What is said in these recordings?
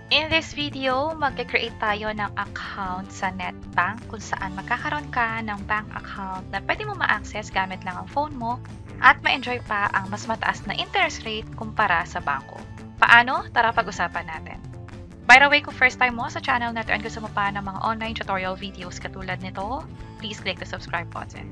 In this video, mag-create tayo ng account sa NetBank kung saan magkakaroon ka ng bank account na pwede mo ma-access gamit lang ang phone mo at ma-enjoy pa ang mas mataas na interest rate kumpara sa bangko. Paano? Tara pag-usapan natin. By the way, kung first time mo sa channel na ito and gusto mo pa ng mga online tutorial videos katulad nito, please click the subscribe button.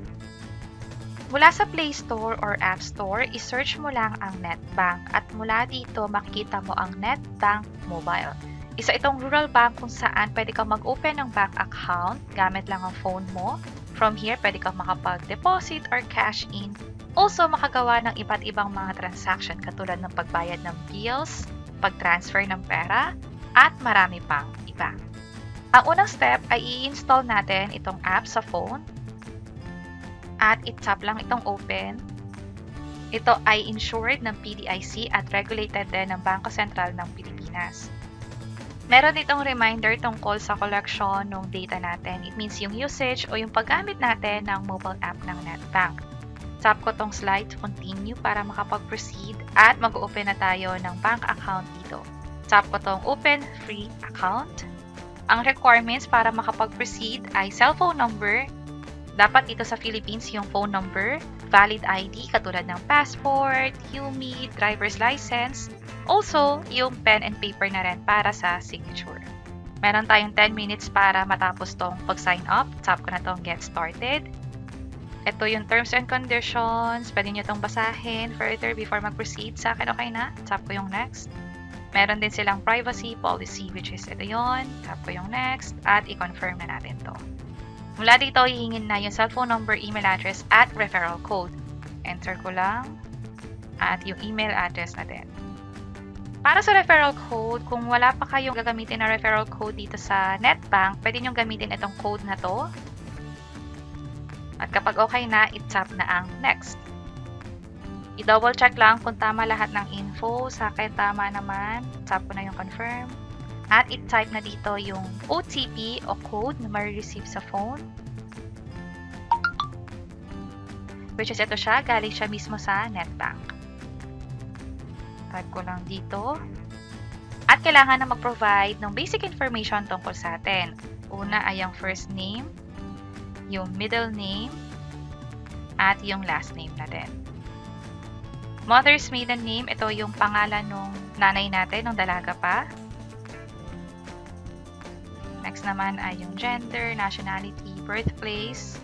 Mula sa Play Store or App Store, i-search mo lang ang NetBank at mula dito makikita mo ang NetBank Mobile. Isa itong rural bank kung saan pwede kang mag-open ng bank account gamit lang ang phone mo. From here, pwede kang makapag-deposit or cash in. Also, makagawa ng iba't ibang mga transaction katulad ng pagbayad ng bills, pag-transfer ng pera, at marami pang iba. Ang unang step ay i-install natin itong app sa phone. At i-tap lang itong open. Ito ay insured ng PDIC at regulated din ng Bangko Sentral ng Pilipinas. Meron itong reminder tungkol sa collection ng data natin. It means yung usage o yung paggamit natin ng mobile app ng NetBank. Tap ko tong slide to continue para makapag-proceed at mag-open na tayo ng bank account dito. Tap ko tong open free account. Ang requirements para makapag-proceed ay cellphone number. Dapat dito sa Philippines yung phone number, valid ID katulad ng passport, UMID, driver's license, also yung pen and paper na rin para sa signature. Meron tayong 10 minutes para matapos tong pag-sign up. Tap ko na tong get started. Ito yung terms and conditions. Pwede nyo tong basahin further before mag-proceed. Sa akin okay na. Tap ko yung next. Meron din silang privacy policy which is ito yon. Tap ko yung next at i-confirm na natin to. Mula dito, hihingin na yung cellphone number, email address, at referral code. Enter ko lang. At yung email address natin. Para sa referral code, kung wala pa kayong gagamitin na referral code dito sa NetBank, pwede nyo gamitin itong code na to. At kapag okay na, i-tap na ang next. I-double check lang kung tama lahat ng info. Sa akin, tama naman. Tap ko na yung confirm. At i-type na dito yung OTP o code na ma-receive sa phone. Which is ito siya, galing siya mismo sa NetBank. Type ko lang dito. At kailangan na mag-provide ng basic information tungkol sa atin. Una ay yung first name, yung middle name, at yung last name natin. Mother's maiden name, ito yung pangalan ng nanay natin, nung dalaga pa. Next naman ay yung gender, nationality, birthplace.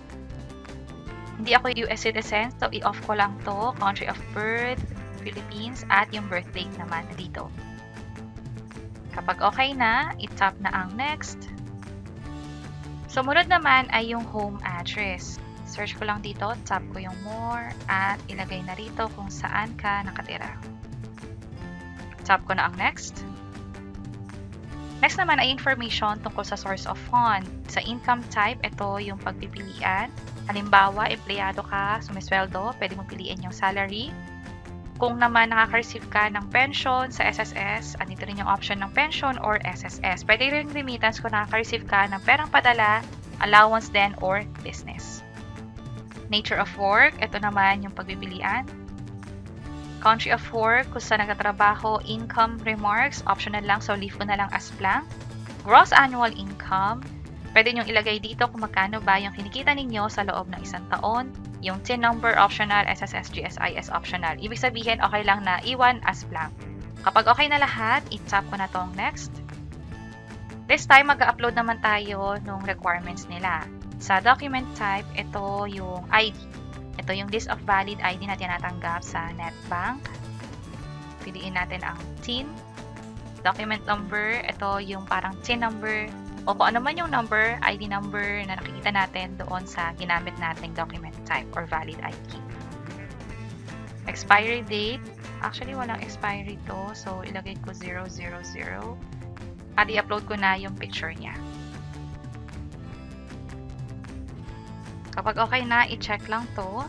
Hindi ako US citizen, so i-off ko lang to. Country of birth, Philippines, at yung birth date naman dito. Kapag okay na, i-tap na ang next. Sumunod naman ay yung home address. Search ko lang dito, tap ko yung more, at ilagay na rito kung saan ka nakatira. Tap ko na ang next. Next naman ay information tungkol sa source of fund. Sa income type, ito yung pagpipilian. Halimbawa, empleyado ka, sumisweldo, pwede mong piliin yung salary. Kung naman nakaka-receive ka ng pension sa SSS, andito rin yung option ng pension or SSS. Pwede rin remittance kung nakaka-receive ka ng perang padala, allowance din, or business. Nature of work, ito naman yung pagpipilian. Country of work, kung saan nagtatrabaho, income remarks, optional lang, so leave ko na lang as blank. Gross annual income, pwede nyong ilagay dito kung magkano ba yung kinikita ninyo sa loob ng isang taon. Yung TIN number, optional, SSS, GSIS, optional. Ibig sabihin, okay lang na iwan as blank. Kapag okay na lahat, i-tap ko na tong next. This time, mag-upload naman tayo ng requirements nila. Sa document type, ito yung ID. Ito yung list of valid ID na tinatanggap sa NetBank. Piliin natin ang TIN. Document number, ito yung parang TIN number o kung ano man yung number, ID number na nakikita natin doon sa ginamit nating document type or valid ID. Expiry date, actually walang expiry to, so ilagay ko 000 at i-upload ko na yung picture niya. Kapag okay na, i-check lang to.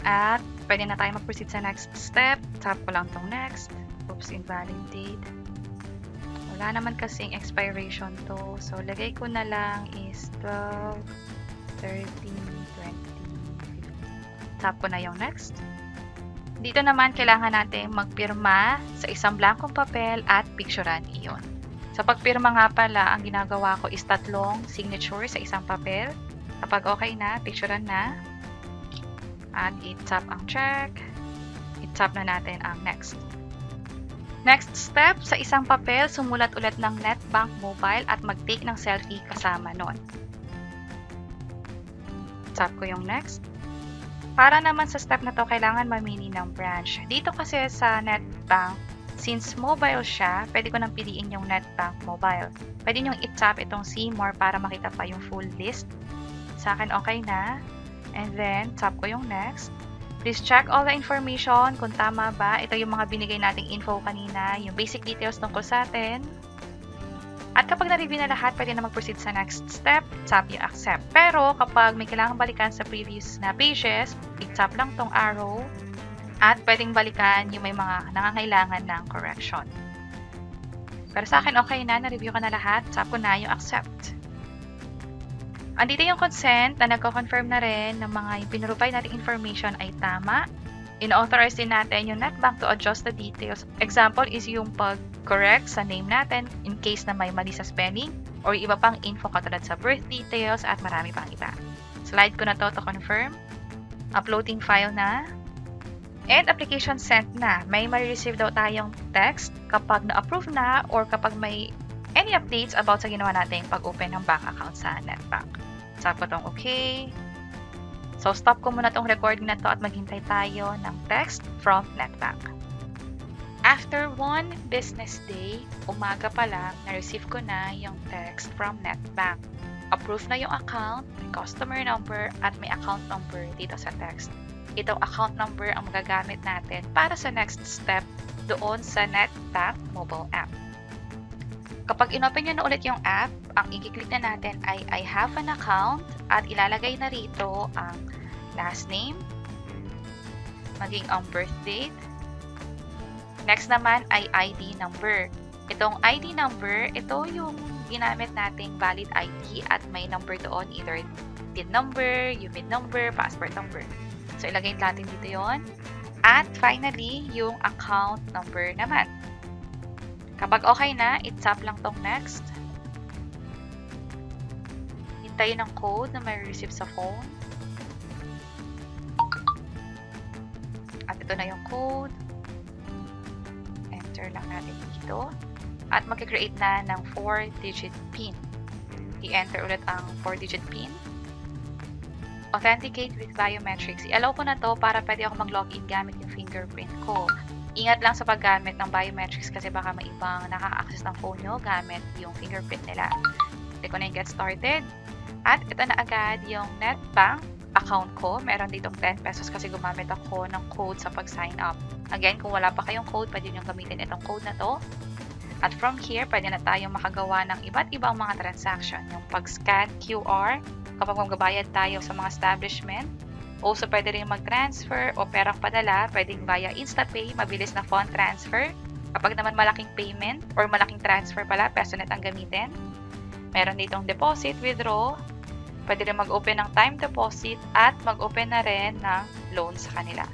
At pwede na tayo mag-proceed sa next step. Tap ko lang tong next. Oops, invalid date. Wala naman kasing expiration to. So, lagay ko na lang is 12, 13, 20, 15. Tap ko na yung next. Dito naman, kailangan natin magpirma sa isang blankong papel at picturean iyon. Sa pagpirma nga pala, ang ginagawa ko is 3 signature sa isang papel. Kapag okay na, picturean na. At i-tap ang check. I-tap na natin ang next. Next step, sa isang papel, sumulat ulit ng Netbank Mobile at mag-take ng selfie kasama nun. Tap ko yung next. Para naman sa step na to, kailangan mamili ng branch. Dito kasi sa Netbank, since mobile siya, pwede ko nang piliin yung Netbank Mobile. Pwede nyo i-tap itong see more para makita pa yung full list. Sa akin, okay na. And then, tap ko yung next. Please check all the information kung tama ba. Ito yung mga binigay nating info kanina, yung basic details tungkol sa atin. At kapag na-review na lahat, pwede na mag-proceed sa next step, tap yung accept. Pero kapag may kailangang balikan sa previous na pages, i-tap lang tong arrow at pwedeng balikan yung may mga nangangailangan ng correction. Pero sa akin, okay na, na-review ko na lahat, tap ko na yung accept. Andito yung consent na nagko-confirm na rin ng mga pinrovide nating information ay tama. In-authorize din natin yung Netbank to adjust the details. Example is yung pag-correct sa name natin in case na may mali sa spelling or iba pang info katulad sa birth details at marami pang iba. Slide ko na to confirm. Uploading file na. And application sent na. May ma-receive daw tayong text kapag na-approve na or kapag may any updates about sa ginawa natin pag-open ng bank account sa Netbank. Tap ko tong okay. So, stop ko muna tong recording na to at maghintay tayo ng text from Netbank. After 1 business day, umaga pa lang, na-receive ko na yung text from Netbank. Approve na yung account, may customer number, at may account number dito sa text. Itong account number ang magagamit natin para sa next step doon sa Netbank mobile app. Kapag inopen nyo na ulit yung app, ang i-click na natin ay I have an account at ilalagay na rito ang last name, maging ang birth date. Next naman ay ID number. Itong ID number, ito yung ginamit nating valid ID at may number doon, either TIN number, UMID number, passport number. So, ilagay natin dito yon. At finally, yung account number naman. Kapag okay na, i-tap lang tong next. Hintayin ang code na may receive sa phone. At ito na yung code. Enter lang natin dito. At mag-create na ng 4-digit PIN. I-enter ulit ang 4-digit PIN. Authenticate with biometrics. I-allow ko na to para pwede ako mag-login gamit yung fingerprint ko. Ingat lang sa paggamit ng biometrics kasi baka may ibang nakaka-access ng phone nyo gamit yung fingerprint nila. Click ko na yung get started. At ito na agad yung Netbank account ko. Meron ditong 10 pesos kasi gumamit ako ng code sa pag-sign up. Again, kung wala pa kayong code, pwede nyo gamitin itong code na to. At from here, pwede na tayong makagawa ng iba't ibang mga transaction. Yung pag-scan QR, kapag magbabayad tayo sa mga establishment. Also, pwede rin mag-transfer o perang padala, pwedeng via InstaPay, mabilis na fund transfer. Kapag naman malaking payment or malaking transfer pala, PesoNet ang gamitin. Meron ditong deposit, withdraw. Pwede rin mag-open ng time deposit at mag-open na rin ng loan sa kanila.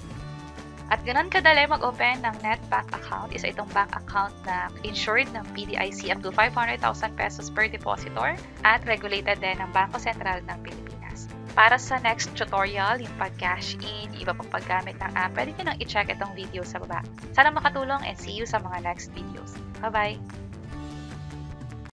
At ganun kadali mag-open ng Netbank account. Isa itong bank account na insured ng PDIC up to 500,000 pesos per depositor at regulated din ng Bangko Sentral ng Pilipinas. Para sa next tutorial, yung pag-cash in, iba pang paggamit ng app, pwede nyo nang i-check itong video sa baba. Sana makatulong and see you sa mga next videos. Bye-bye!